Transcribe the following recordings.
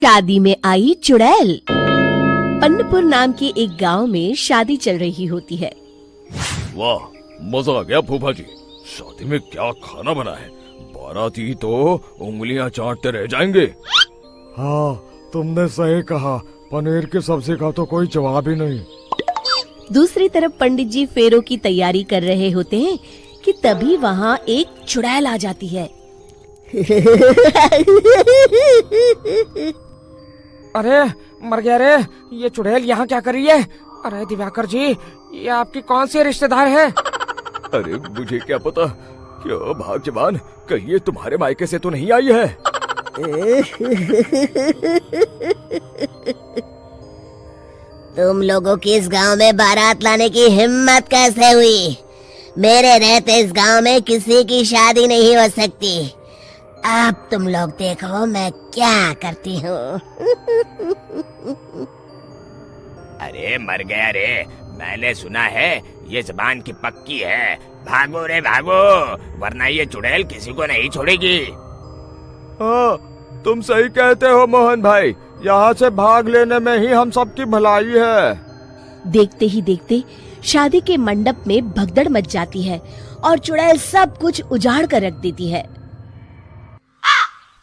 शादी में आई चुड़ैल। पन्नपुर नाम के एक गांव में शादी चल रही होती है। वाह, मजा आ गया फूफा जी। शादी में क्या खाना बना है, बाराती तो उंगलियां चाटते रह जाएंगे। हाँ, तुमने सही कहा, पनीर की सब्जी का तो कोई जवाब ही नहीं। दूसरी तरफ पंडित जी फेरों की तैयारी कर रहे होते हैं कि तभी वहाँ एक चुड़ैल आ जाती है। अरे मर गया रे, ये चुड़ैल यहाँ क्या कर रही है? अरे दिवाकर जी, ये आपकी कौन सी रिश्तेदार है? अरे मुझे क्या पता, क्यों भाग्यवान, कहीं ये तुम्हारे मायके से तो नहीं आई है? तुम लोगों की इस गांव में बारात लाने की हिम्मत कैसे हुई? मेरे रहते इस गांव में किसी की शादी नहीं हो सकती। अब तुम लोग देखो मैं क्या करती हूँ। अरे मर गया रे, मैंने सुना है ये जबान की पक्की है। भागो रे भागो, वरना ये चुड़ैल किसी को नहीं छोड़ेगी। हाँ, तुम सही कहते हो मोहन भाई, यहाँ से भाग लेने में ही हम सबकी भलाई है। देखते ही देखते शादी के मंडप में भगदड़ मच जाती है और चुड़ैल सब कुछ उजाड़ कर रख देती है।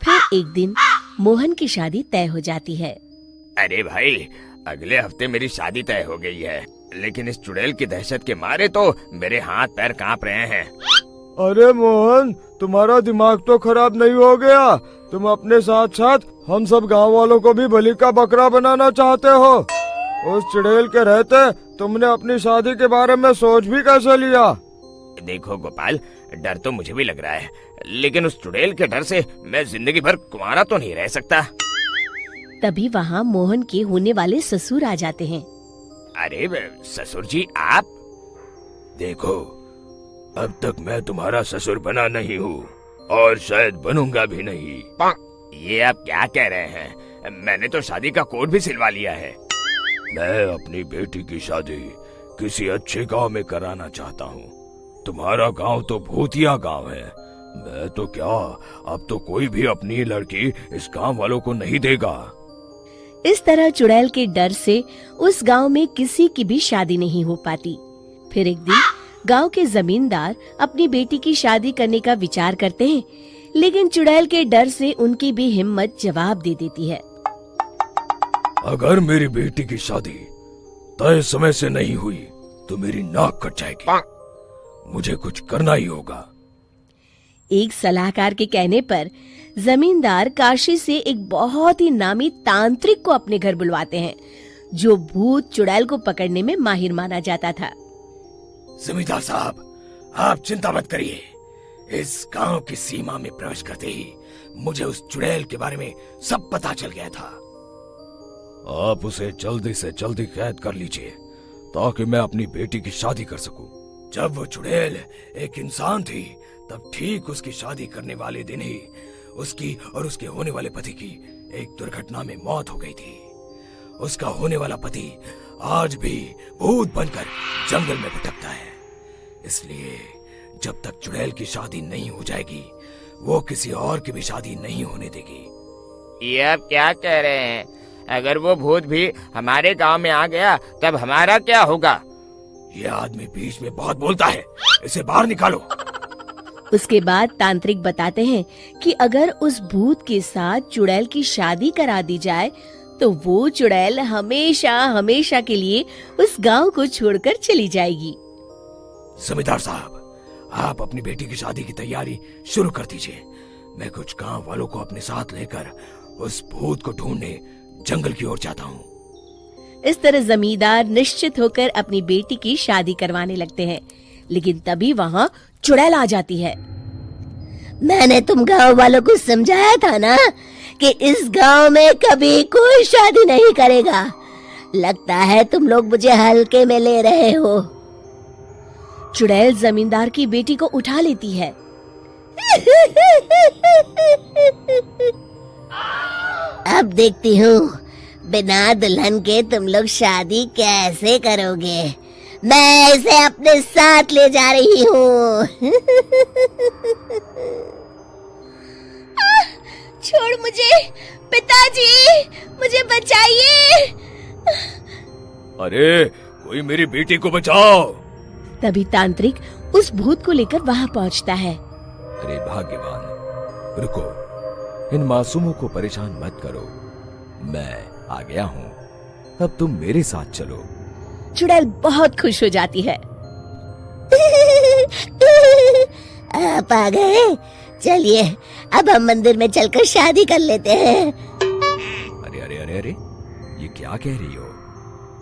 फिर एक दिन मोहन की शादी तय हो जाती है। अरे भाई, अगले हफ्ते मेरी शादी तय हो गई है, लेकिन इस चुड़ैल की दहशत के मारे तो मेरे हाथ पैर कांप रहे हैं। अरे मोहन, तुम्हारा दिमाग तो खराब नहीं हो गया? तुम अपने साथ साथ हम सब गांव वालों को भी बलि का बकरा बनाना चाहते हो? उस चुड़ैल के रहते तुमने अपनी शादी के बारे में सोच भी कैसे लिया? देखो गोपाल, डर तो मुझे भी लग रहा है, लेकिन उस चुड़ैल के डर से मैं जिंदगी भर कुंवारा तो नहीं रह सकता। तभी वहाँ मोहन के होने वाले ससुर आ जाते हैं। अरे ससुर जी, आप? देखो, अब तक मैं तुम्हारा ससुर बना नहीं हूँ और शायद बनूंगा भी नहीं। ये आप क्या कह रहे हैं? मैंने तो शादी का कोड भी सिलवा लिया है। मैं अपनी बेटी की शादी किसी अच्छे गांव में कराना चाहता हूँ। तुम्हारा गांव तो भूतिया गांव है। मैं तो क्या, अब तो कोई भी अपनी लड़की इस गांव वालों को नहीं देगा। इस तरह चुड़ैल के डर से उस गांव में किसी की भी शादी नहीं हो पाती। फिर एक दिन गांव के जमींदार अपनी बेटी की शादी करने का विचार करते हैं, लेकिन चुड़ैल के डर से उनकी भी हिम्मत जवाब दे देती है। अगर मेरी बेटी की शादी तय समय से नहीं हुई तो मेरी नाक कट जाएगी। मुझे कुछ करना ही होगा। एक सलाहकार के कहने पर जमींदार काशी से एक बहुत ही नामी तांत्रिक को अपने घर बुलवाते हैं, जो भूत चुड़ैल को पकड़ने में माहिर माना जाता था। जमींदार साहब, आप चिंता मत करिए। इस गांव की सीमा में प्रवेश करते ही मुझे उस चुड़ैल के बारे में सब पता चल गया था। आप उसे जल्दी से जल्दी कैद कर लीजिए ताकि मैं अपनी बेटी की शादी कर सकूं। जब वो चुड़ैल एक इंसान थी, तब ठीक उसकी शादी करने वाले दिन ही उसकी और उसके होने वाले पति की एक दुर्घटना में मौत हो गई थी। उसका होने वाला पति आज भी भूत बनकर जंगल में भटकता है। इसलिए जब तक चुड़ैल की शादी नहीं हो जाएगी, वो किसी और की भी शादी नहीं होने देगी। ये आप क्या कह रहे हैं? अगर वो भूत भी हमारे गांव में आ गया, तब हमारा क्या होगा? ये आदमी बीच में बहुत बोलता है, इसे बाहर निकालो। उसके बाद तांत्रिक बताते हैं कि अगर उस भूत के साथ चुड़ैल की शादी करा दी जाए तो वो चुड़ैल हमेशा हमेशा के लिए उस गांव को छोड़कर चली जाएगी। जमींदार साहब, आप अपनी बेटी की शादी की तैयारी शुरू कर दीजिए। मैं कुछ गांव वालों को अपने साथ लेकर उस भूत को ढूंढने जंगल की ओर जाता हूँ। इस तरह जमींदार निश्चित होकर अपनी बेटी की शादी करवाने लगते हैं, लेकिन तभी वहाँ चुड़ैल आ जाती है। मैंने तुम गांव वालों को समझाया था ना कि इस गांव में कभी कोई शादी नहीं करेगा। लगता है तुम लोग मुझे हल्के में ले रहे हो। चुड़ैल जमींदार की बेटी को उठा लेती है। अब देखती हूँ बिना दुल्हन के तुम लोग शादी कैसे करोगे। मैं इसे अपने साथ ले जा रही हूँ। छोड़ मुझे, पिताजी, मुझे बचाइए। अरे कोई मेरी बेटी को बचाओ। तभी तांत्रिक उस भूत को लेकर वहां पहुंचता है। अरे भाग्यवान, रुको, इन मासूमों को परेशान मत करो, मैं आ गया हूँ, अब तुम मेरे साथ चलो। चुड़ैल बहुत खुश हो जाती है। आप आ गए, चलिए अब हम मंदिर में चलकर शादी कर लेते हैं। अरे अरे अरे अरे, ये क्या कह रही हो?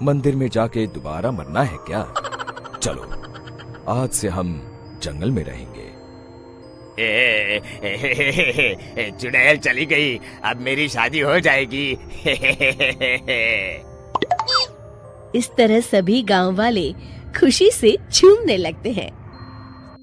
मंदिर में जाके दोबारा मरना है क्या? चलो, आज से हम जंगल में रहेंगे। चुड़ैल चली गई, अब मेरी शादी हो जाएगी। इस तरह सभी गांव वाले खुशी से झूमने लगते हैं।